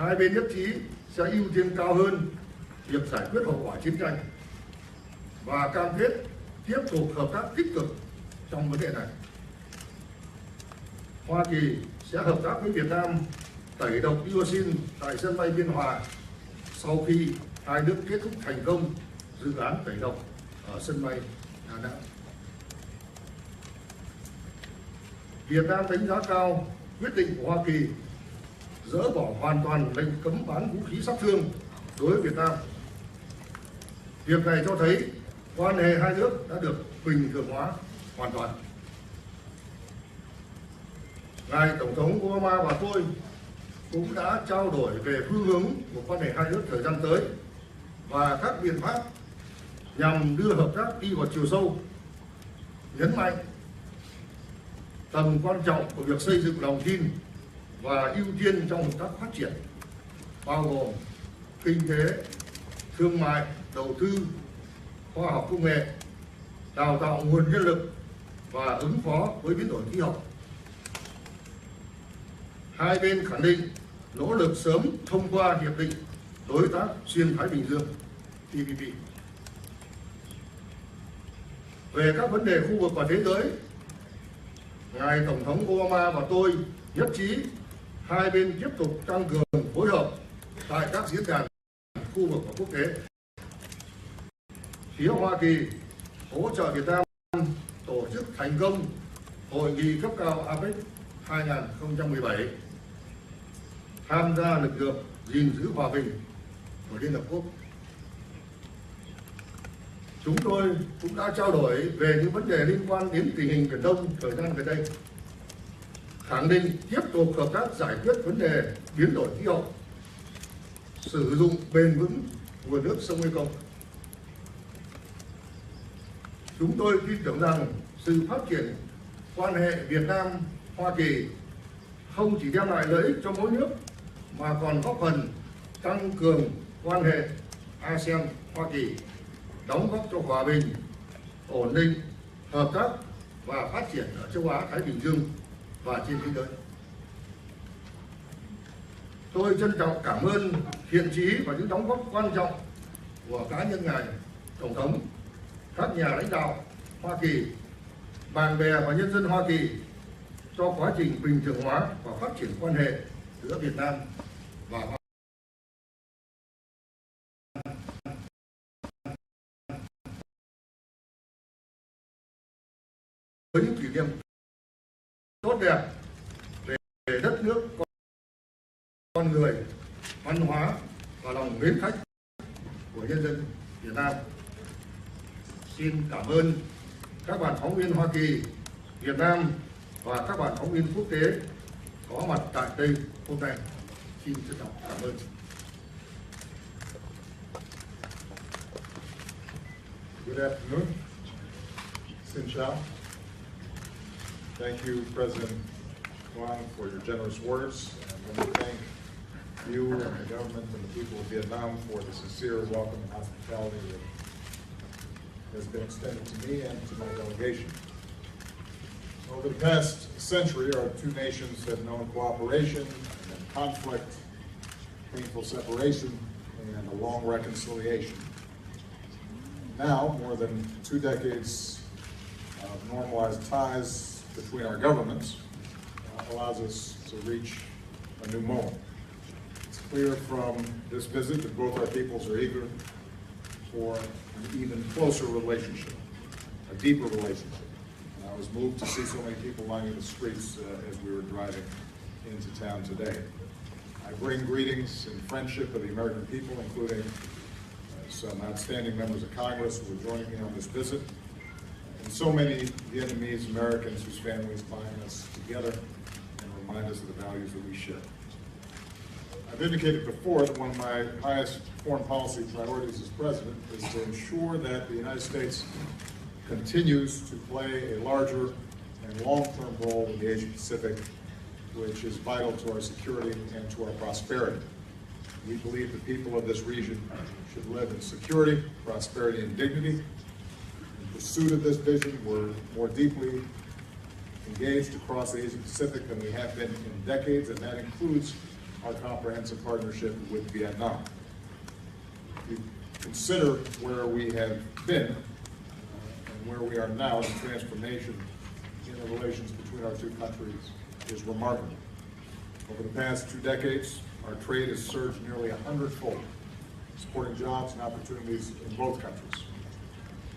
hai bên nhất trí sẽ ưu tiên cao hơn việc giải quyết hậu quả chiến tranh và cam kết tiếp tục hợp tác tích cực trong vấn đề này. Hoa Kỳ sẽ hợp tác với Việt Nam tẩy độc dioxin tại sân bay Biên Hòa sau khi hai nước kết thúc thành công dự án tẩy độc ở sân bay Đà Nẵng. Việt Nam đánh giá cao quyết định của Hoa Kỳ dỡ bỏ hoàn toàn lệnh cấm bán vũ khí sát thương đối với Việt Nam. Việc này cho thấy quan hệ hai nước đã được bình thường hóa hoàn toàn. Ngài Tổng thống Obama và tôi cũng đã trao đổi về phương hướng của quan hệ hai nước thời gian tới và các biện pháp nhằm đưa hợp tác đi vào chiều sâu, nhấn mạnh tầm quan trọng của việc xây dựng lòng tin và ưu tiên trong hợp tác phát triển, bao gồm kinh tế, thương mại, đầu tư, khoa học công nghệ, đào tạo nguồn nhân lực và ứng phó với biến đổi khí hậu. Hai bên khẳng định nỗ lực sớm thông qua Hiệp định Đối tác Xuyên Thái Bình Dương TPP. Về các vấn đề khu vực và thế giới, Ngài Tổng thống Obama và tôi nhất trí hai bên tiếp tục tăng cường phối hợp tại các diễn đàn khu vực và quốc tế. Phía Hoa Kỳ hỗ trợ Việt Nam tổ chức thành công hội nghị cấp cao APEC 2017, tham gia lực lượng gìn giữ hòa bình của Liên Hợp Quốc. Chúng tôi cũng đã trao đổi về những vấn đề liên quan đến tình hình Biển Đông thời gian gần đây, khẳng định tiếp tục hợp tác giải quyết vấn đề biến đổi khí hậu, sử dụng bền vững nguồn nước sông Mekong. Chúng tôi tin tưởng rằng sự phát triển quan hệ Việt Nam-Hoa Kỳ không chỉ đem lại lợi ích cho mỗi nước mà còn góp phần tăng cường quan hệ ASEAN-Hoa Kỳ, đóng góp cho hòa bình, ổn định, hợp tác và phát triển ở châu Á Thái Bình Dương và trên thế giới. Tôi trân trọng cảm ơn thiện chí và những đóng góp quan trọng của cá nhân ngài Tổng thống, các nhà lãnh đạo Hoa Kỳ, bạn bè và nhân dân Hoa Kỳ cho quá trình bình thường hóa và phát triển quan hệ giữa Việt Nam và Hoa Kỳ. Với những kỷ niệm tốt đẹp về đất nước, con người, văn hóa và lòng mến khách của nhân dân Việt Nam. Xin cảm ơn các bạn phóng viên Hoa Kỳ, Việt Nam và các bạn phóng viên quốc tế có mặt tại đây hôm nay. Xin trân trọng cảm ơn. Good afternoon. Xin chào. Thank you, President Quang, for your generous words. And let me thank you and the government and the people of Vietnam for the sincere welcome and hospitality that has been extended to me and to my delegation. Over the past century, our two nations have known cooperation and conflict, painful separation, and a long reconciliation. Now, more than 2 decades of normalized ties between our governments allows us to reach a new moment. It's clear from this visit that both our peoples are eager for an even closer relationship, a deeper relationship. And I was moved to see so many people lining the streets as we were driving into town today. I bring greetings and friendship of the American people, including some outstanding members of Congress who are joining me on this visit, and so many Vietnamese Americans whose families bind us together and remind us of the values that we share. I've indicated before that one of my highest foreign policy priorities as president is to ensure that the United States continues to play a larger and long-term role in the Asia-Pacific, which is vital to our security and to our prosperity. We believe the people of this region should live in security, prosperity, and dignity. In pursuit of this vision, we're more deeply engaged across the Asia-Pacific than we have been in decades, and that includes our comprehensive partnership with Vietnam. If you consider where we have been and where we are now, the transformation in the relations between our two countries is remarkable. Over the past 2 decades, our trade has surged nearly 100-fold, supporting jobs and opportunities in both countries.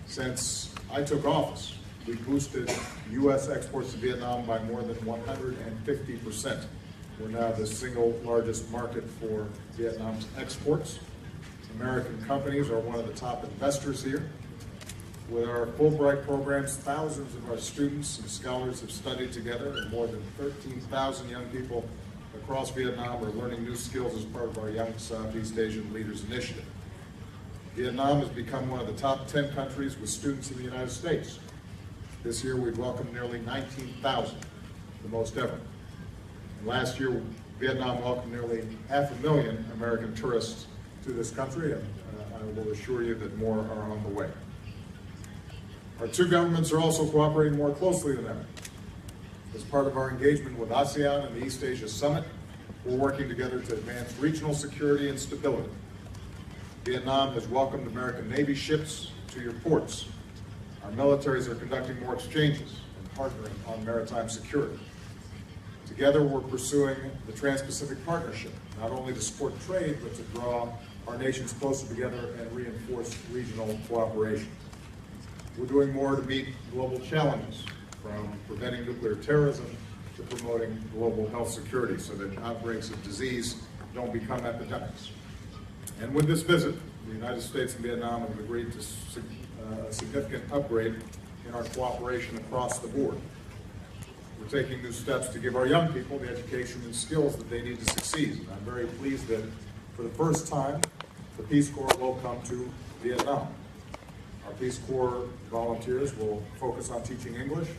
Since I took office, we boosted U.S. exports to Vietnam by more than 150%. We're now the single largest market for Vietnam's exports. American companies are one of the top investors here. With our Fulbright programs, thousands of our students and scholars have studied together, and more than 13,000 young people across Vietnam are learning new skills as part of our Young Southeast Asian Leaders Initiative. Vietnam has become one of the top 10 countries with students in the United States. This year we've welcomed nearly 19,000, the most ever. And last year, Vietnam welcomed nearly 500,000 American tourists to this country, and I will assure you that more are on the way. Our two governments are also cooperating more closely than ever. As part of our engagement with ASEAN and the East Asia Summit, we're working together to advance regional security and stability. Vietnam has welcomed American Navy ships to your ports. Our militaries are conducting more exchanges and partnering on maritime security. Together, we're pursuing the Trans-Pacific Partnership, not only to support trade, but to draw our nations closer together and reinforce regional cooperation. We're doing more to meet global challenges, from preventing nuclear terrorism to promoting global health security so that outbreaks of disease don't become epidemics. And with this visit, the United States and Vietnam have agreed to a significant upgrade in our cooperation across the board. We're taking new steps to give our young people the education and skills that they need to succeed. And I'm very pleased that for the first time, the Peace Corps will come to Vietnam. Our Peace Corps volunteers will focus on teaching English,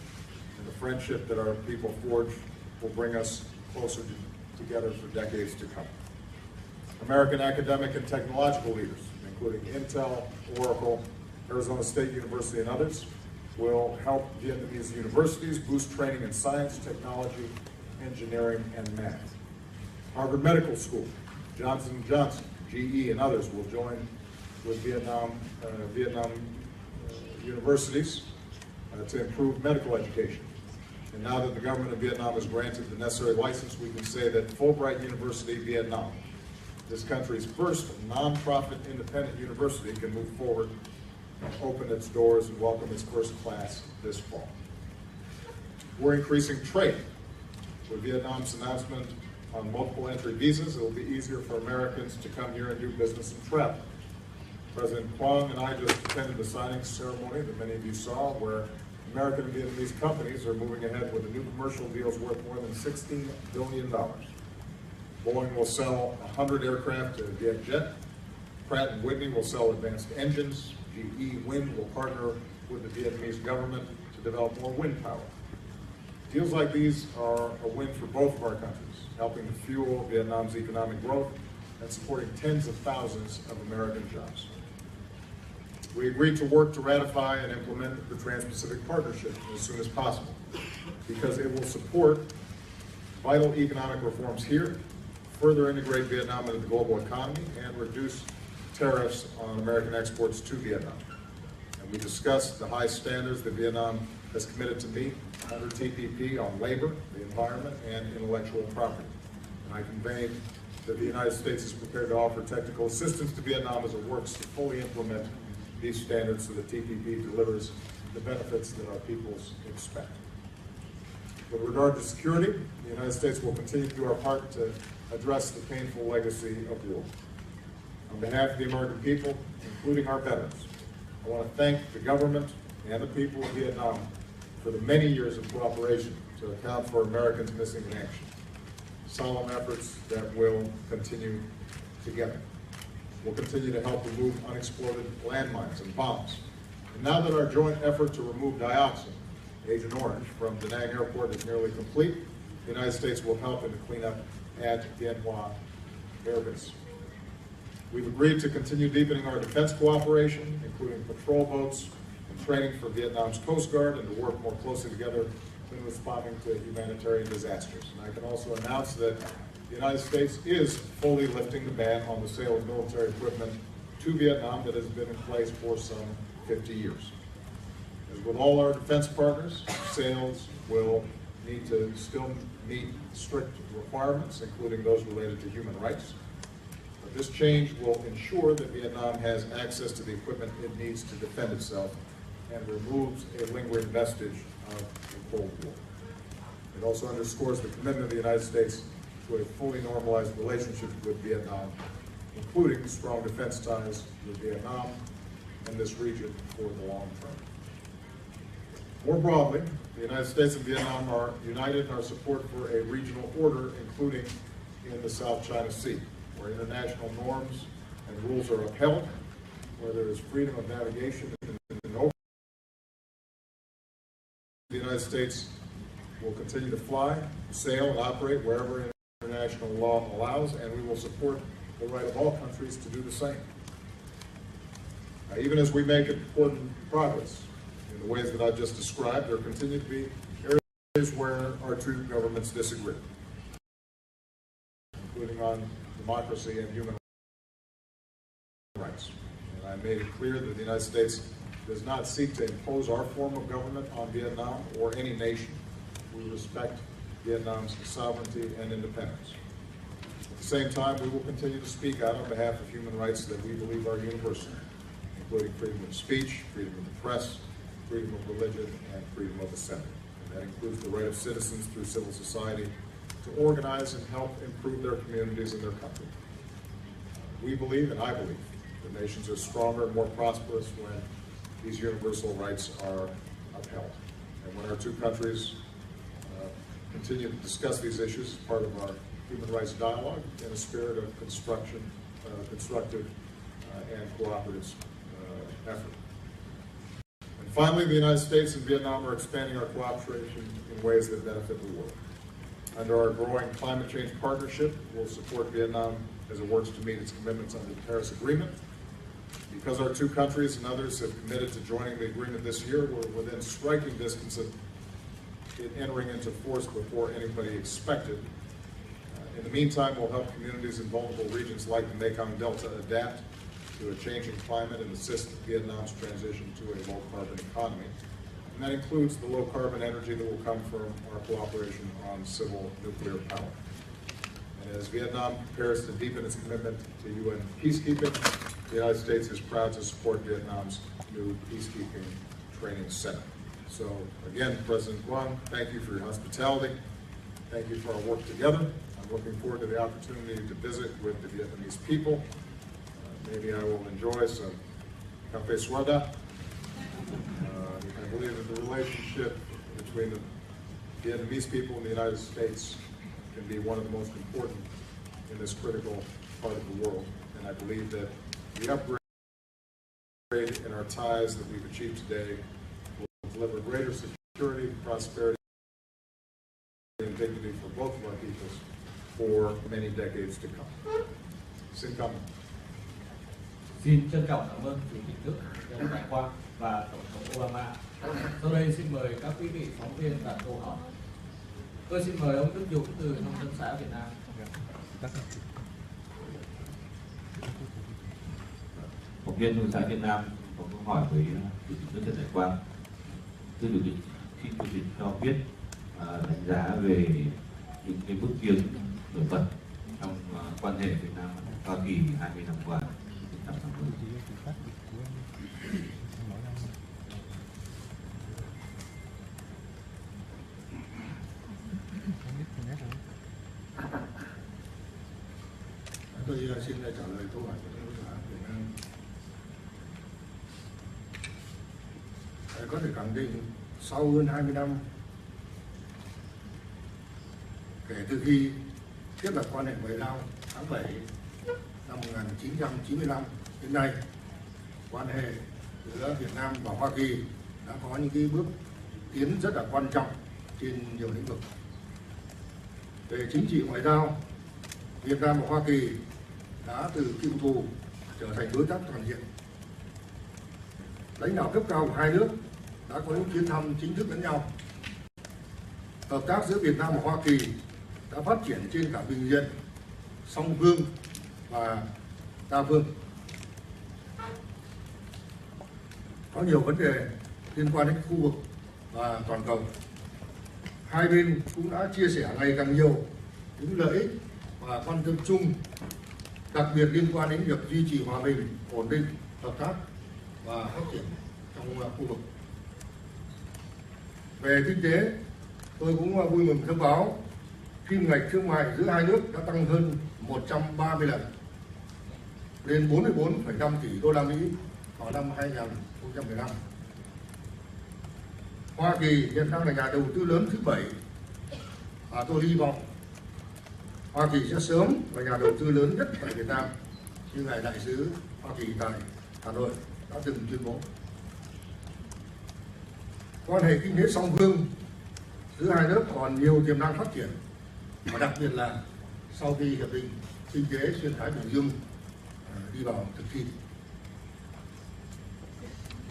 and the friendship that our people forge will bring us closer together for decades to come. American academic and technological leaders, including Intel, Oracle, Arizona State University, and others, will help Vietnamese universities boost training in science, technology, engineering, and math. Harvard Medical School, Johnson & Johnson, GE, and others will join with Vietnam universities to improve medical education. And now that the government of Vietnam has granted the necessary license, we can say that Fulbright University Vietnam, this country's first nonprofit independent university, can move forward and open its doors and welcome its first class this fall. We're increasing trade. With Vietnam's announcement on multiple entry visas, it will be easier for Americans to come here and do business and travel. President Quang and I just attended the signing ceremony that many of you saw, where American and Vietnamese companies are moving ahead with a new commercial deals worth more than $16 billion. Boeing will sell 100 aircraft to Vietjet. Pratt & Whitney will sell advanced engines. GE Wind will partner with the Vietnamese government to develop more wind power. Deals like these are a win for both of our countries, helping to fuel Vietnam's economic growth and supporting tens of thousands of American jobs. We agreed to work to ratify and implement the Trans-Pacific Partnership as soon as possible, because it will support vital economic reforms here, further integrate Vietnam into the global economy, and reduce tariffs on American exports to Vietnam. And we discussed the high standards that Vietnam has committed to meet under TPP on labor, the environment, and intellectual property. And I conveyed that the United States is prepared to offer technical assistance to Vietnam as it works to fully implement these standards so that TPP delivers the benefits that our peoples expect. With regard to security, the United States will continue to do our part to address the painful legacy of war. On behalf of the American people, including our veterans, I want to thank the government and the people of Vietnam for the many years of cooperation to account for Americans missing in action. Solemn efforts that will continue together. We'll continue to help remove unexploded landmines and bombs. And now that our joint effort to remove dioxin, Agent Orange, from Da Nang Airport is nearly complete, the United States will help in the cleanup at Dien Hoa Air Base. We've agreed to continue deepening our defense cooperation, including patrol boats and training for Vietnam's Coast Guard, and to work more closely together in responding to humanitarian disasters. And I can also announce that the the United States is fully lifting the ban on the sale of military equipment to Vietnam that has been in place for some 50 years. As with all our defense partners, sales will need to still meet strict requirements, including those related to human rights. But this change will ensure that Vietnam has access to the equipment it needs to defend itself and removes a lingering vestige of the Cold War. It also underscores the commitment of the United States to a fully normalized relationship with Vietnam, including strong defense ties with Vietnam and this region for the long term. More broadly, the United States and Vietnam are united in our support for a regional order, including in the South China Sea, where international norms and rules are upheld, where there is freedom of navigation and open. The United States will continue to fly, sail, and operate wherever international law allows, and we will support the right of all countries to do the same. Even as we make important progress in the ways that I've just described, there continue to be areas where our two governments disagree, including on democracy and human rights. And I made it clear that the United States does not seek to impose our form of government on Vietnam or any nation. We respect Vietnam's sovereignty and independence. At the same time, we will continue to speak out on behalf of human rights that we believe are universal, including freedom of speech, freedom of the press, freedom of religion, and freedom of assembly. And that includes the right of citizens through civil society to organize and help improve their communities and their country. We believe, and I believe, that nations are stronger and more prosperous when these universal rights are upheld. And when our two countries continue to discuss these issues as part of our human rights dialogue in a spirit of constructive and cooperative effort. And finally, the United States and Vietnam are expanding our cooperation in ways that benefit the world. Under our growing climate change partnership, we'll support Vietnam as it works to meet its commitments under the Paris Agreement. Because our two countries and others have committed to joining the agreement this year, we're within striking distance of it entering into force before anybody expected. In the meantime, we'll help communities in vulnerable regions like the Mekong Delta adapt to a changing climate and assist Vietnam's transition to a low-carbon economy. And that includes the low-carbon energy that will come from our cooperation on civil nuclear power. And as Vietnam prepares to deepen its commitment to UN peacekeeping, the United States is proud to support Vietnam's new peacekeeping training center. So again, President Quang, thank you for your hospitality. Thank you for our work together. I'm looking forward to the opportunity to visit with the Vietnamese people. Maybe I will enjoy some café soda. I believe that the relationship between the Vietnamese people and the United States can be one of the most important in this critical part of the world. And I believe that the upgrade in our ties that we've achieved today will deliver greater security, prosperity, and dignity for both of our peoples for many decades to come. Xin cảm ơn. Xin trân trọng cảm ơn Chủ tịch nước Trần Đại Quang và Tổng thống Obama. Sau đây xin mời các quý vị phóng viên đặt câu hỏi. Tôi xin mời ông Đức Dũng từ Nông dân xã Việt Nam. Phóng viên Nông dân xã Việt Nam có câu hỏi với Chủ tịch nước Trần Đại Quang. Thưa Chủ tịch, xin Chủ tịch cho biết đánh giá về những cái bước tiến nổi bật trong quan hệ Việt Nam Hoa Kỳ 20 năm qua. Tôi xin trả lời câu hỏi của Nông dân Việt Nam. Có thể khẳng định sau hơn 20 năm kể từ khi thiết lập quan hệ ngoại giao tháng 7 năm 1995 đến nay, quan hệ giữa Việt Nam và Hoa Kỳ đã có những cái bước tiến rất là quan trọng trên nhiều lĩnh vực. Về chính trị ngoại giao, Việt Nam và Hoa Kỳ đã từ cựu thù trở thành đối tác toàn diện. Lãnh đạo cấp cao của hai nước đã có những chuyến thăm chính thức lẫn nhau. Hợp tác giữa Việt Nam và Hoa Kỳ đã phát triển trên cả bình diện song phương và đa phương. Có nhiều vấn đề liên quan đến khu vực và toàn cầu. Hai bên cũng đã chia sẻ ngày càng nhiều những lợi ích và quan tâm chung, đặc biệt liên quan đến việc duy trì hòa bình, ổn định, hợp tác và phát triển trong khu vực. Về kinh tế, tôi cũng vui mừng thông báo kim ngạch thương mại giữa hai nước đã tăng hơn 130 lần, lên 44,5 tỷ đô la Mỹ vào năm 2015. Hoa Kỳ hiện đang là nhà đầu tư lớn thứ 7 và tôi hy vọng Hoa Kỳ sẽ sớm là nhà đầu tư lớn nhất tại Việt Nam, như ngài đại sứ Hoa Kỳ tại Hà Nội đã từng tuyên bố. Quan hệ kinh tế song phương giữa hai nước còn nhiều tiềm năng phát triển, và đặc biệt là sau khi hiệp định kinh tế xuyên Thái Bình Dương đi vào thực thi.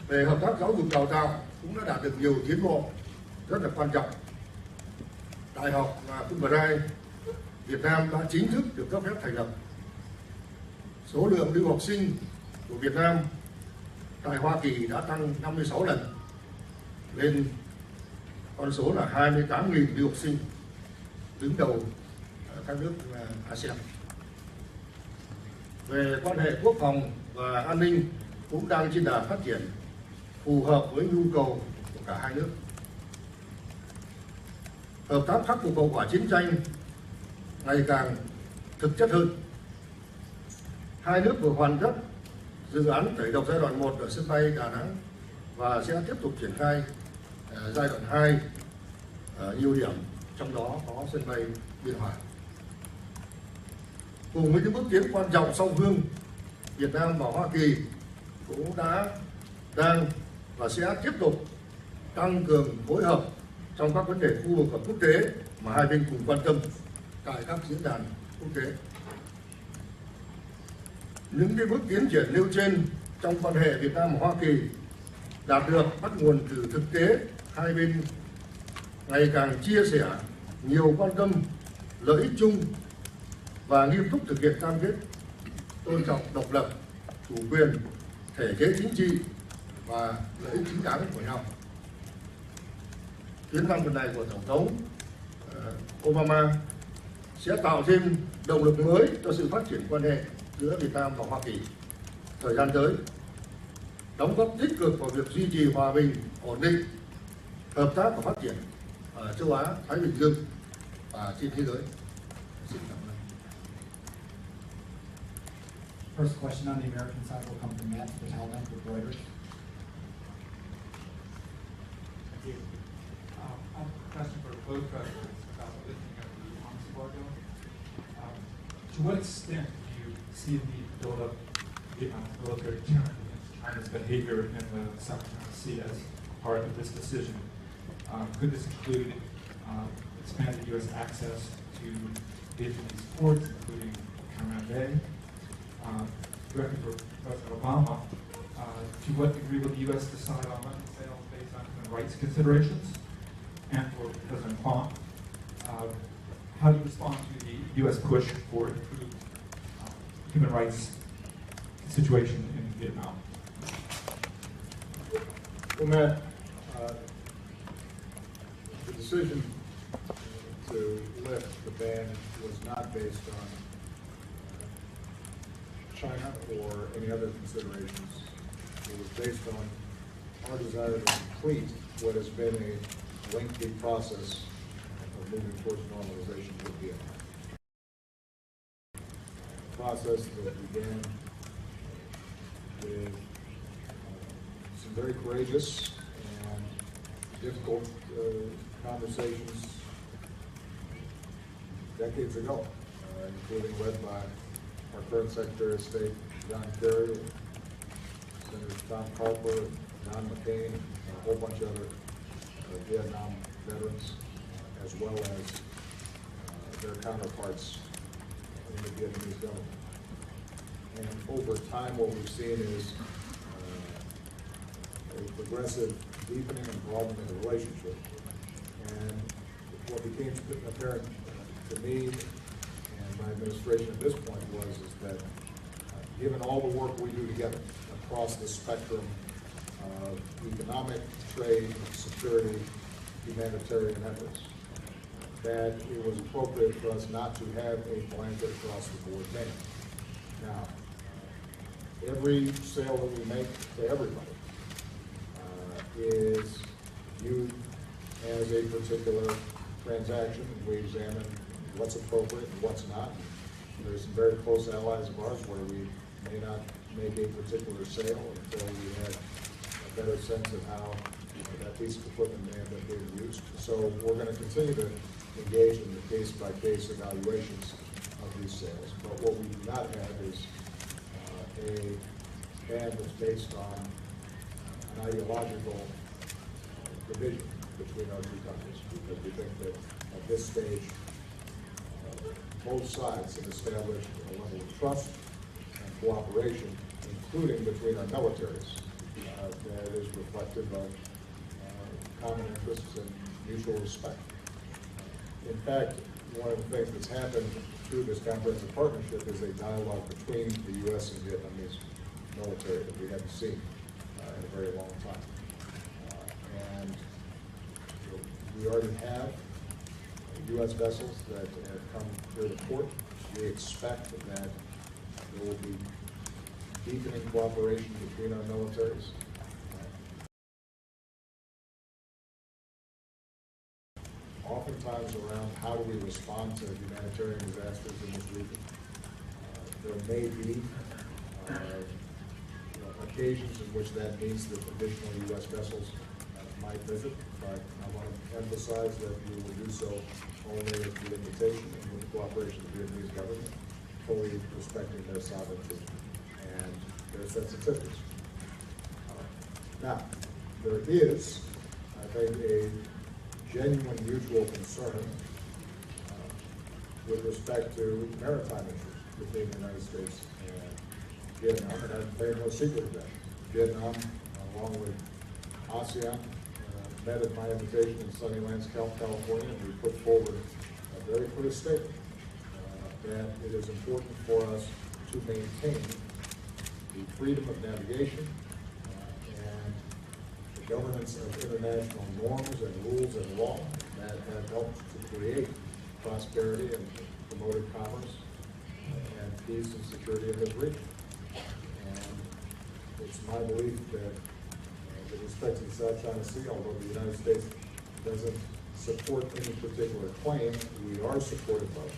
Về hợp tác giáo dục đào tạo cũng đã đạt được nhiều tiến bộ rất là quan trọng. Đại học Fulbright Việt Nam đã chính thức được cấp phép thành lập. Số lượng lưu học sinh của Việt Nam tại Hoa Kỳ đã tăng 56 lần, lên con số là 28.000 lưu học sinh, đứng đầu các nước ASEAN. Về quan hệ quốc phòng và an ninh cũng đang trên đà phát triển phù hợp với nhu cầu của cả hai nước. Hợp tác khắc phục hậu quả chiến tranh ngày càng thực chất hơn. Hai nước vừa hoàn tất dự án tẩy độc giai đoạn 1 ở sân bay Đà Nẵng và sẽ tiếp tục triển khai giai đoạn 2 ở nhiều điểm, trong đó có sân bay Biên Hòa. Cùng với những bước tiến quan trọng song phương, Việt Nam và Hoa Kỳ cũng đang và sẽ tiếp tục tăng cường phối hợp trong các vấn đề khu vực và quốc tế mà hai bên cùng quan tâm tại các diễn đàn quốc tế. Những cái bước tiến triển nêu trên trong quan hệ Việt Nam và Hoa Kỳ đạt được bắt nguồn từ thực tế hai bên ngày càng chia sẻ nhiều quan tâm, lợi ích chung và nghiêm túc thực hiện cam kết tôn trọng độc lập, chủ quyền, thể chế chính trị và lợi ích chính đáng của nhau. Chuyến thăm lần này của Tổng thống Obama sẽ tạo thêm động lực mới cho sự phát triển quan hệ giữa Việt Nam và Hoa Kỳ thời gian tới, đóng góp tích cực vào việc duy trì hòa bình, ổn định, hợp tác và phát triển ở châu Á, Thái Bình Dương và trên thế giới. Xin cảm ơn. First question on the American side will come from Matt Patel with Reuters. Thank you. I have a question for both presidents about the lifting of the arms embargo. To what extent do you see the need to build up Vietnam's military deterrent against China's behavior in the South China Sea as part of this decision? Could this include expanded U.S. access to Vietnamese ports, including Cam Ranh Bay? Directly for President Obama, to what degree will the U.S. decide on weapons sales based on human rights considerations? And for President Phong, how do you respond to the U.S. push for improved human rights situation in Vietnam? Well, Matt, the decision to lift the ban was not based on China or any other considerations. It was based on our desire to complete what has been a lengthy process of moving towards normalization with Vietnam. A process that began with some very courageous and difficult conversations decades ago, including led by our current Secretary of State, John Kerry, Senator Tom Carper, John McCain, and a whole bunch of other Vietnam veterans, as well as their counterparts in the Vietnamese government. And over time, what we've seen is a progressive deepening and broadening of the relationship. And what became apparent to me and my administration at this point is that given all the work we do together across the spectrum of economic, trade, security, humanitarian efforts, that it was appropriate for us not to have a blanket across the board ban. Now, every sale that we make to everybody is viewed as a particular transaction. We examine what's appropriate and what's not. There's some very close allies of ours where we may not make a particular sale until we have a better sense of how that piece of equipment may end up being used. So we're going to continue to engage in the case-by-case evaluations of these sales. But what we do not have is a ban that's based on an ideological division between our two countries, because we think that at this stage, both sides have established a level of trust and cooperation, including between our militaries, that is reflective of common interests and mutual respect. In fact, one of the things that's happened through this comprehensive partnership is a dialogue between the U.S. and Vietnamese military that we haven't seen in a very long time. And we already have U.S. vessels that have come through the port. We expect that there will be deepening cooperation between our militaries. Oftentimes around how do we respond to humanitarian disasters in this region. There may be occasions in which that means that additional U.S. vessels might visit, but I want to emphasize that we will do so only at the invitation and with the cooperation of the Vietnamese government, fully respecting their sovereignty and their sensitivities. Now, there is, I think, a genuine mutual concern with respect to maritime issues between the United States and Vietnam, and I've made no secret of that. Vietnam, along with ASEAN, met at my invitation in Sunnylands, California, and we put forward a very clear statement that it is important for us to maintain the freedom of navigation and the governance of international norms and rules and law that have helped to create prosperity and promoted commerce and peace and security in this region. And it's my belief that with respect to the South China Sea, although the United States doesn't support any particular claim, we are supportive of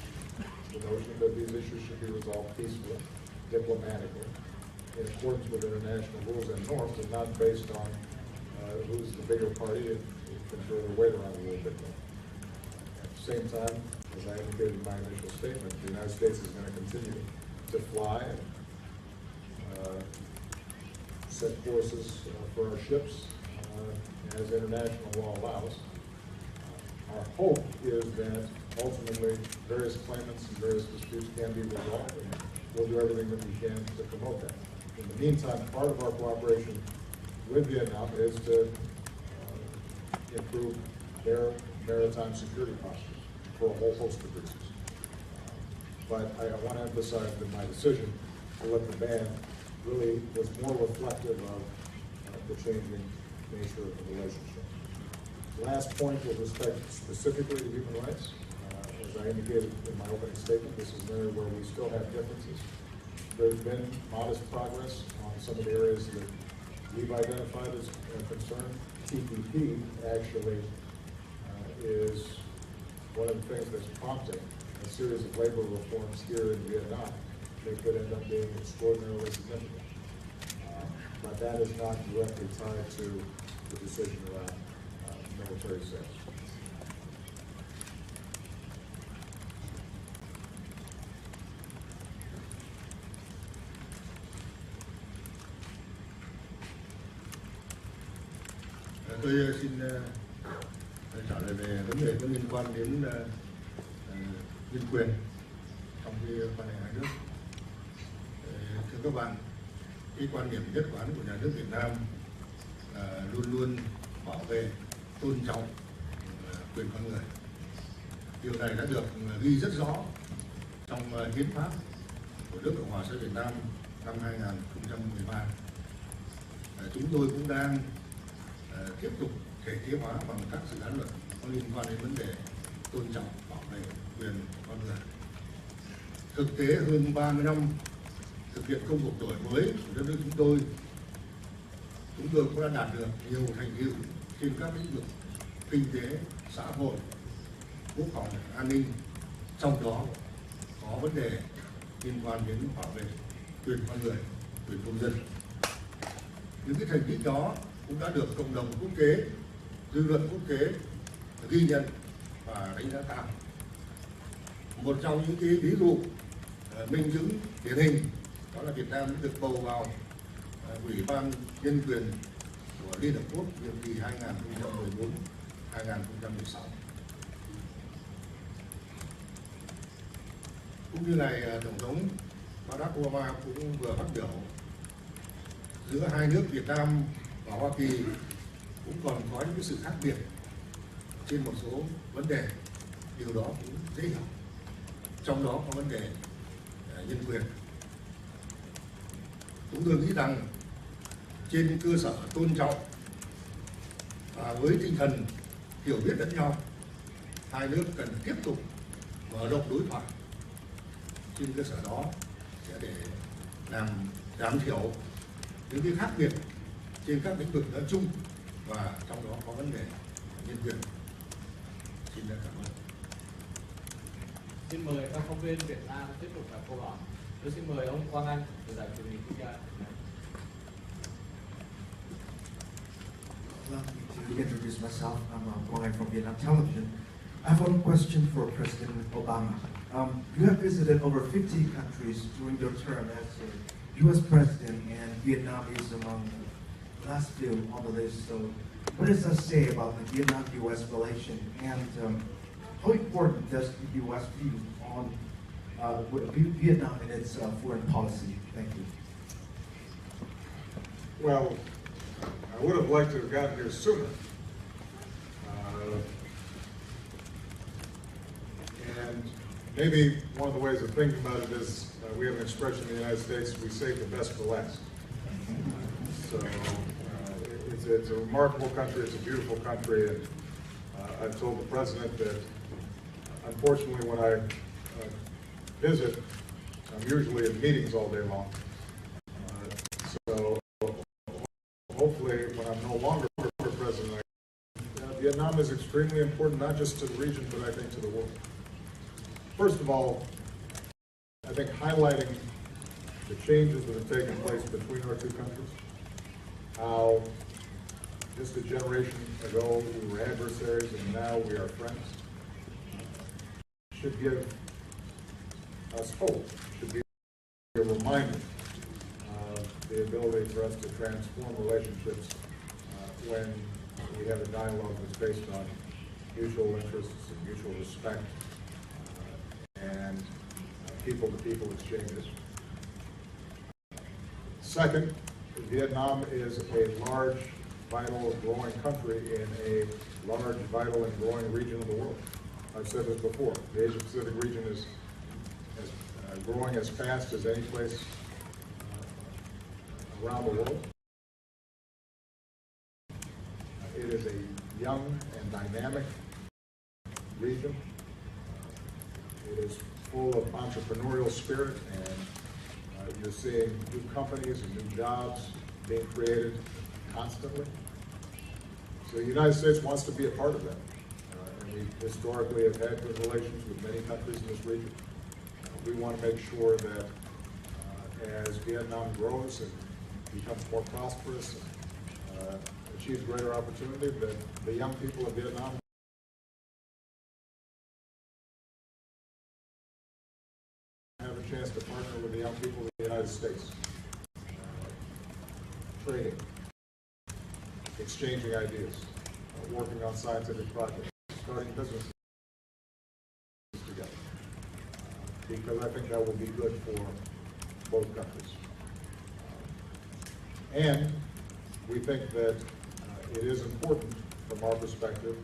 the notion that these issues should be resolved peacefully, diplomatically, in accordance with international rules and norms, and not based on who's the bigger party and can throw their weight around a little bit more. At the same time, as I indicated in my initial statement, the United States is going to continue to fly and set courses for our ships as international law allows. Our hope is that ultimately various claimants and various disputes can be resolved, and we'll do everything that we can to promote that. In the meantime, part of our cooperation with Vietnam is to improve their maritime security postures for a whole host of reasons. But I want to emphasize that my decision to lift the ban really was more reflective of the changing nature of the relationship. Last point with respect specifically to human rights, as I indicated in my opening statement, this is an area where we still have differences. There's been modest progress on some of the areas that we've identified as a concern. TPP actually is one of the things that's prompting a series of labor reforms here in Vietnam. They could end up being extraordinarily significant. But that is not directly tied to the decision around military sales. Tôi xin trả lời về vấn đề có liên quan đến nhân quyền trong cái quan hệ hai nước. Thưa các bạn, cái quan điểm nhất quán của nhà nước Việt Nam là luôn luôn bảo vệ, tôn trọng quyền con người. Điều này đã được ghi rất rõ trong hiến pháp của nước Cộng hòa xã hội Việt Nam năm 2013. Chúng tôi cũng đang tiếp tục thể chế hóa bằng các dự án luật có liên quan đến vấn đề tôn trọng bảo vệ quyền con người. Thực tế hơn 30 năm thực hiện công cuộc đổi mới của đất nước chúng tôi cũng đã đạt được nhiều thành tựu trên các lĩnh vực kinh tế, xã hội, quốc phòng, an ninh, trong đó có vấn đề liên quan đến bảo vệ quyền con người, quyền công dân. Những cái thành tích đó cũng đã được cộng đồng quốc tế, dư luận quốc tế ghi nhận và đánh giá cao. Một trong những cái ví dụ minh chứng điển hình đó là Việt Nam được bầu vào Ủy ban Nhân quyền của Liên Hợp Quốc nhiệm kỳ 2014-2016. Cũng như này, Tổng thống Barack Obama cũng vừa phát biểu giữa hai nước Việt Nam và Hoa Kỳ cũng còn có những cái sự khác biệt trên một số vấn đề, điều đó cũng dễ hiểu. Trong đó có vấn đề nhân quyền. Chúng tôi nghĩ rằng trên cơ sở tôn trọng và với tinh thần hiểu biết lẫn nhau, hai nước cần tiếp tục mở rộng đối thoại. Trên cơ sở đó sẽ để làm giảm thiểu những cái khác biệt trên các lĩnh vực nói chung và trong đó có vấn đề nhân quyền. Xin cảm ơn. Xin mời các phóng viên Việt Nam tiếp tục đặt câu hỏi. Tôi xin mời ông Quang Anh từ đài truyền hình quốc gia. Allow me to introduce myself. I'm Quang Anh from Vietnam Television. I have one question for President Obama. You have visited over 50 countries during your term as U.S. President, and Vietnam is among the last few on the list. So, what does that say about the Vietnam-U.S. relation, and how important does the U.S. view on Vietnam and its foreign policy? Thank you. Well, I would have liked to have gotten here sooner. And maybe one of the ways of thinking about it is we have an expression in the United States, we save the best for last. So it's a remarkable country, it's a beautiful country, and I've told the President that unfortunately when I visit, I'm usually in meetings all day long. So hopefully when I'm no longer President, Vietnam is extremely important, not just to the region, but I think to the world. First of all, I think highlighting the changes that have taken place between our two countries, how just a generation ago we were adversaries and now we are friends, should give us hope, should be a reminder of the ability for us to transform relationships when we have a dialogue that's based on mutual interests and mutual respect and people-to-people exchanges. Second, Vietnam is a large, vital, growing country in a large, vital, and growing region of the world. I've said this before, the Asia-Pacific region is growing as fast as any place around the world. It is a young and dynamic region. It is full of entrepreneurial spirit, and you're seeing new companies and new jobs being created constantly. So the United States wants to be a part of that. And we historically have had good relations with many countries in this region. We want to make sure that as Vietnam grows and becomes more prosperous and achieves greater opportunity, that the young people of Vietnam have a chance to partner with the young people of the United States. Trading, exchanging ideas, working on scientific projects, starting businesses together. Because I think that will be good for both countries. And we think that it is important from our perspective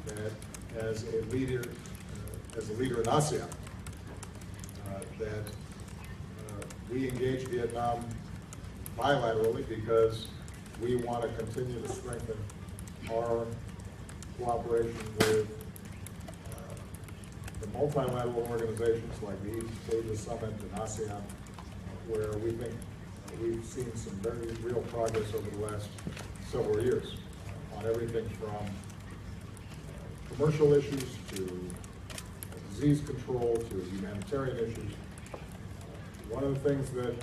that as a leader in ASEAN, that we engage Vietnam bilaterally because we want to continue to strengthen our cooperation with the multilateral organizations like the East Asia Summit and ASEAN, where we think we've seen some very real progress over the last several years on everything from commercial issues to disease control to humanitarian issues. One of the things that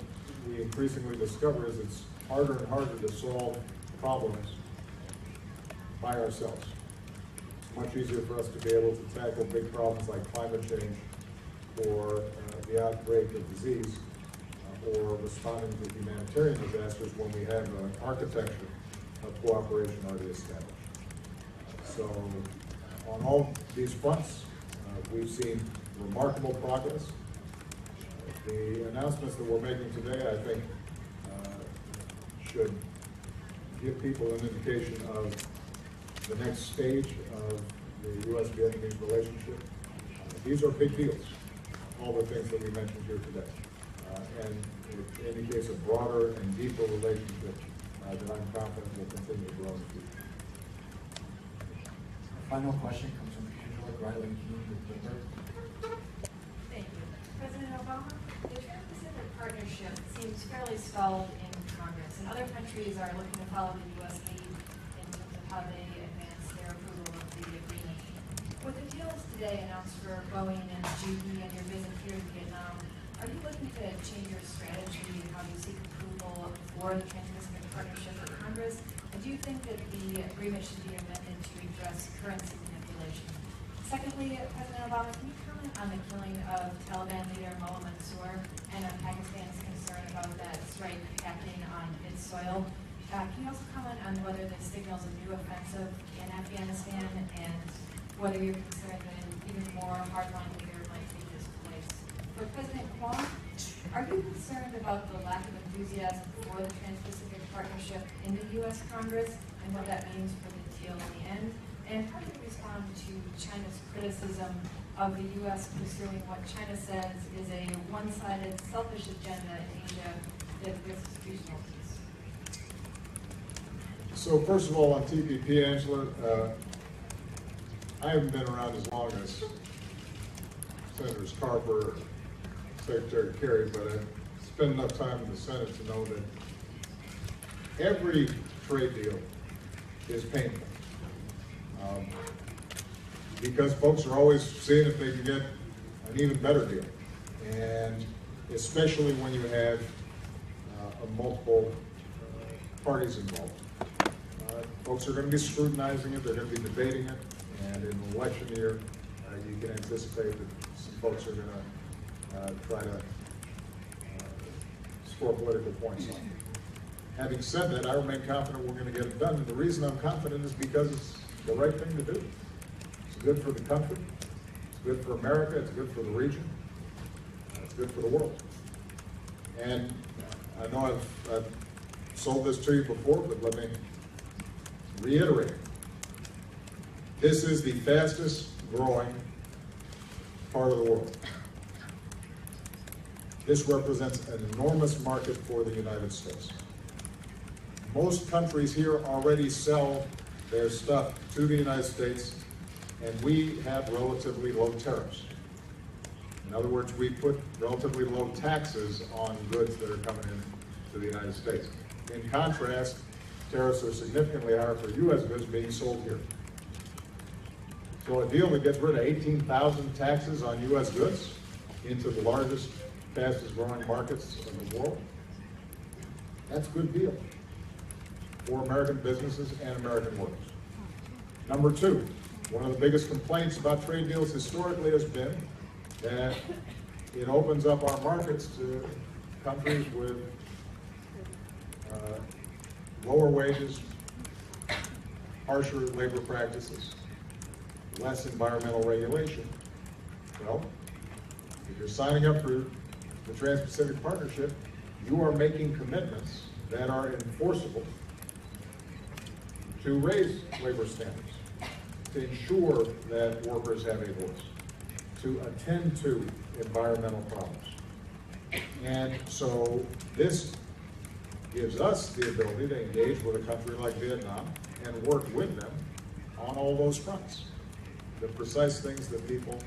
we increasingly discover is it's harder and harder to solve problems by ourselves. It's much easier for us to be able to tackle big problems like climate change or the outbreak of disease or responding to humanitarian disasters when we have an architecture of cooperation already established. So on all these fronts, we've seen remarkable progress. The announcements that we're making today, I think, should give people an indication of the next stage of the U.S.-Vietnamese relationship. These are big deals, all the things that we mentioned here today. And it indicates a broader and deeper relationship that I'm confident will continue to grow in the future. Final question comes from Angela Greiling-Keene with Bloomberg. Thank you. President Obama, the Trans-Pacific Partnership seems fairly stalled in Congress, and other countries are looking to follow the U.S. lead in terms of how they advance their approval of the agreement. With the deals today announced for Boeing and GE and your visit here in Vietnam, are you looking to change your strategy in how you seek approval for the Trans-Pacific Partnership in Congress? And do you think that the agreement should be amended to address currency manipulation? Secondly, President Obama, can you comment on the killing of Taliban leader Mullah Mansour and on Pakistan's concern about that strike happening on its soil? Can you also comment on whether this signals a new offensive in Afghanistan and whether you're concerned that an even more hardline leader might take this place? For President Quang, are you concerned about the lack of enthusiasm for the Trans-Pacific Partnership in the U.S. Congress and what that means for the deal in the end? And how do you respond to China's criticism of the U.S. pursuing what China says is a one-sided, selfish agenda in Asia that risks regional peace? So first of all, on TPP, Angela, I haven't been around as long as Senators Carper, Secretary Kerry, but I've spent enough time in the Senate to know that every trade deal is painful. Because folks are always seeing if they can get an even better deal. And especially when you have multiple parties involved. Folks are going to be scrutinizing it, they're going to be debating it, and in an election year, you can anticipate that some folks are going to try to score political points on it. Having said that, I remain confident we're going to get it done, and the reason I'm confident is because it's the right thing to do. It's good for the country, it's good for America, it's good for the region, it's good for the world. And I know I've sold this to you before, but let me reiterate. This is the fastest growing part of the world. This represents an enormous market for the United States. Most countries here already sell their stuff to the United States, and we have relatively low tariffs. In other words, we put relatively low taxes on goods that are coming in to the United States. In contrast, tariffs are significantly higher for U.S. goods being sold here. So a deal that gets rid of 18,000 taxes on U.S. goods into the largest, fastest growing markets of the world, that's a good deal for American businesses and American workers. Number two, one of the biggest complaints about trade deals historically has been that it opens up our markets to countries with lower wages, harsher labor practices, less environmental regulation. Well, if you're signing up for the Trans-Pacific Partnership, you are making commitments that are enforceable to raise labor standards, to ensure that workers have a voice, to attend to environmental problems, And so this gives us the ability to engage with a country like Vietnam and work with them on all those fronts. The precise things that people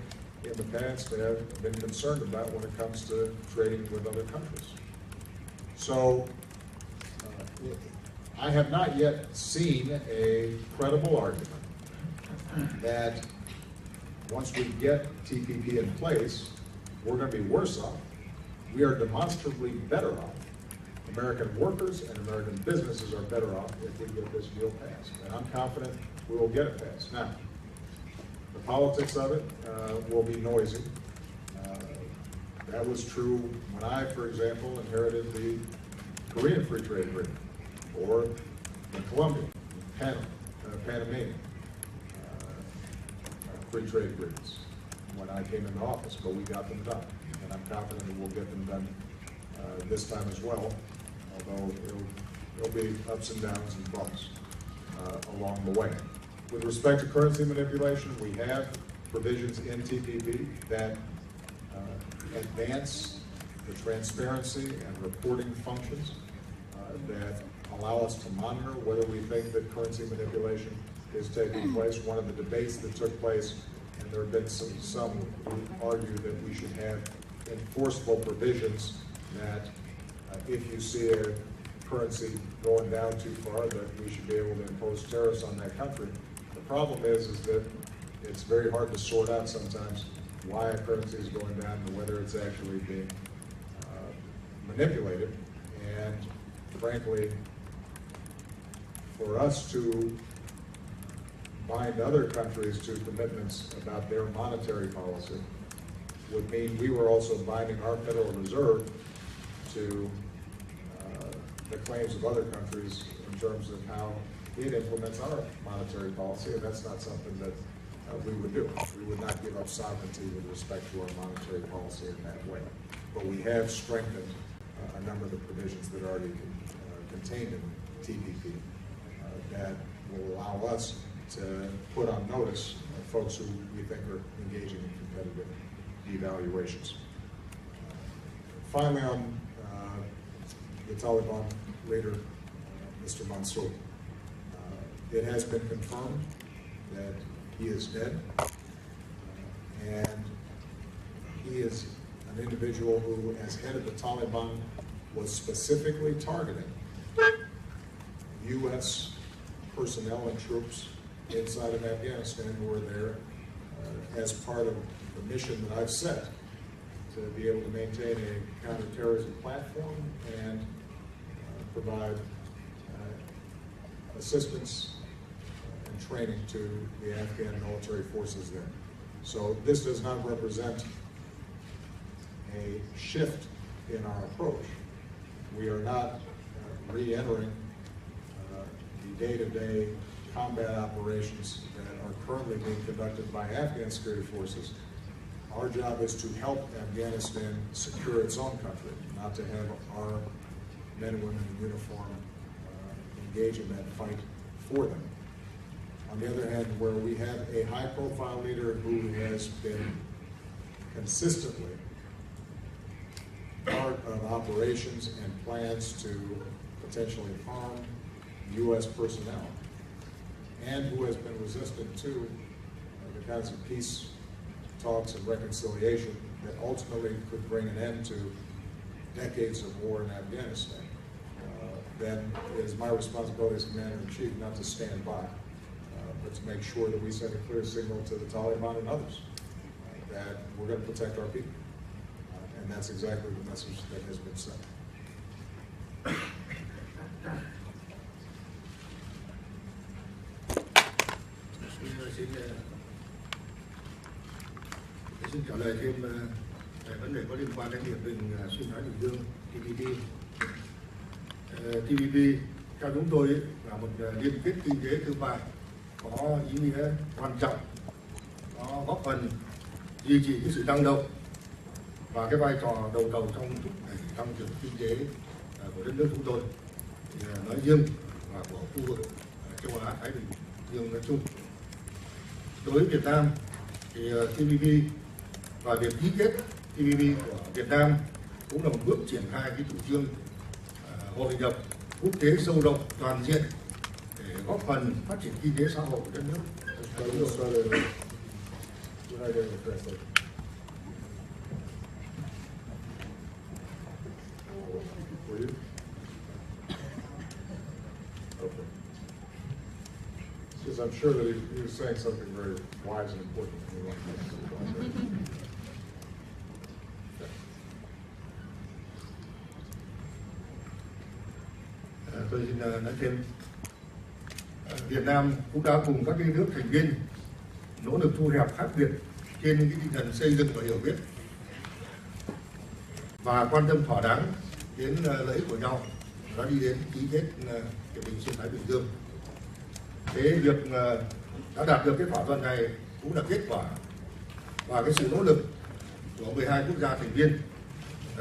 in the past have been concerned about when it comes to trading with other countries. So I have not yet seen a credible argument that once we get TPP in place, we're going to be worse off. We are demonstrably better off. American workers and American businesses are better off if we get this deal passed. And I'm confident we will get it passed. Now, the politics of it will be noisy. That was true when I, for example, inherited the Korean Free Trade Agreement, or the Colombian, Panamanian free trade agreements when I came into office, but we got them done. And I'm confident that we'll get them done this time as well, although there'll be ups and downs and bumps along the way. With respect to currency manipulation, we have provisions in TPP that advance the transparency and reporting functions that allow us to monitor whether we think that currency manipulation is taking place. One of the debates that took place, and there have been some who argue that we should have enforceable provisions that if you see a currency going down too far, that we should be able to impose tariffs on that country. The problem is that it's very hard to sort out sometimes why a currency is going down and whether it's actually being manipulated. And frankly, for us to bind other countries to commitments about their monetary policy would mean we were also binding our Federal Reserve to the claims of other countries in terms of how it implements our monetary policy, and that's not something that we would do. We would not give up sovereignty with respect to our monetary policy in that way. But we have strengthened a number of the provisions that are already contained in TPP that will allow us to put on notice folks who we think are engaging in competitive devaluations. Finally, on the Taliban leader, Mr. Mansour, it has been confirmed that he is dead, and he is an individual who, as head of the Taliban, was specifically targeting U.S. personnel and troops inside of Afghanistan who are there as part of the mission that I've set to be able to maintain a counterterrorism platform and provide assistance and training to the Afghan military forces there. So this does not represent a shift in our approach. We are not re-entering the day-to-day combat operations that are currently being conducted by Afghan security forces. Our job is to help Afghanistan secure its own country, not to have our men and women in uniform engage in that fight for them. On the other hand, where we have a high-profile leader who has been consistently part of operations and plans to potentially harm U.S. personnel, and who has been resistant to the kinds of peace talks and reconciliation that ultimately could bring an end to decades of war in Afghanistan, then it is my responsibility as Commander-in-Chief not to stand by, but to make sure that we send a clear signal to the Taliban and others that we're going to protect our people. And that's exactly the message that has been sent. Xin trả lời thêm về vấn đề có liên quan đến hiệp định xuyên Thái Bình Dương TPP. TPP theo chúng tôi là một liên kết kinh tế thương mại có ý nghĩa quan trọng, nó góp phần duy trì cái sự năng động và cái vai trò đầu tàu trong thúc đẩy tăng trưởng kinh tế của đất nước chúng tôi nói riêng và của khu vực châu Á Thái Bình Dương nói chung. Đối với Việt Nam thì TPP và việc ký kết TPP của Việt Nam cũng là một bước triển khai cái chủ trương hội nhập quốc tế sâu rộng toàn diện để góp phần phát triển kinh tế xã hội của đất nước. For you? Okay. Because I'm sure that he was saying something very wise and important. Tôi xin nói thêm, Việt Nam cũng đã cùng các nước thành viên nỗ lực thu hẹp khác biệt trên cái tinh thần xây dựng và hiểu biết và quan tâm thỏa đáng đến lợi ích của nhau, đã đi đến ký kết hiệp định xuyên Thái Bình Dương. Thế việc đã đạt được cái thỏa thuận này cũng là kết quả và cái sự nỗ lực của 12 quốc gia thành viên,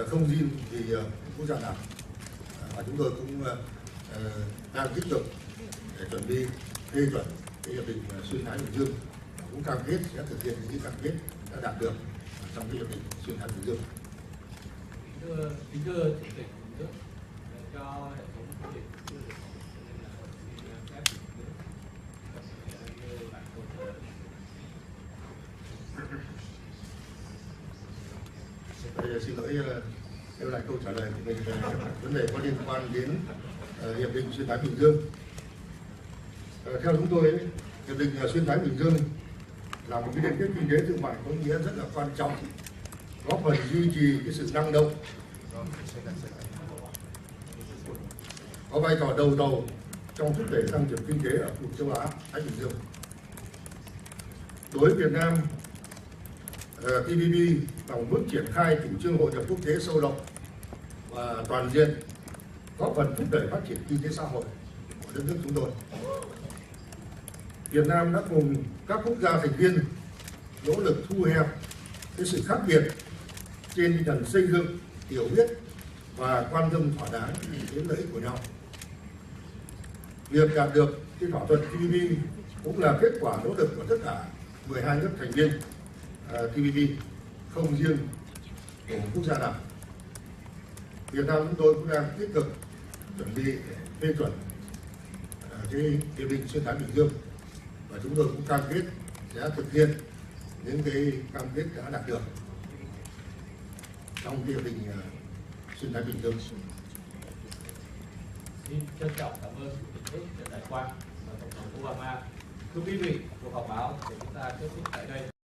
không riêng vì quốc gia nào, và chúng tôi cũng đang tích cực để chuẩn bị phê chuẩn cái hiệp định xuyên Thái Bình Dương, cũng cam kết sẽ thực hiện những cam kết đã đạt được trong cái hiệp định xuyên Thái Bình Dương. Kính thưa Chủ tịch nước, cho hệ thống quy định chưa được phép xin lỗi, nêu lại câu trả lời của mình về vấn đề có liên quan đến hiệp định xuyên Thái Bình Dương. Theo chúng tôi, hiệp định xuyên Thái Bình Dương là một cái liên kết kinh tế thương mại có nghĩa rất là quan trọng, góp phần duy trì cái sự năng động, có vai trò đầu tàu trong thúc đẩy tăng trưởng kinh tế ở khu vực châu Á Thái Bình Dương. Đối với Việt Nam, TPP là một bước triển khai chủ trương hội nhập quốc tế sâu rộng và toàn diện, góp phần thúc đẩy phát triển kinh tế xã hội của đất nước chúng tôi. Việt Nam đã cùng các quốc gia thành viên nỗ lực thu hẹp cái sự khác biệt trên tinh thần xây dựng, hiểu biết và quan tâm thỏa đáng đến lợi ích của nhau. Việc đạt được cái thỏa thuận TPP cũng là kết quả nỗ lực của tất cả 12 nước thành viên TPP, không riêng của một quốc gia nào. Việt Nam chúng tôi cũng đang tích cực chuẩn bị để phê chuẩn cái hiệp định xuyên Thái Bình Dương, và chúng tôi cũng cam kết sẽ thực hiện những cái cam kết đã đạt được trong cái hiệp định xuyên Thái Bình Dương. Xin trân trọng cảm ơn Chủ tịch nước Trần Đại Quang và Tổng thống Obama. Thưa quý vị, cuộc họp báo của chúng ta kết thúc tại đây.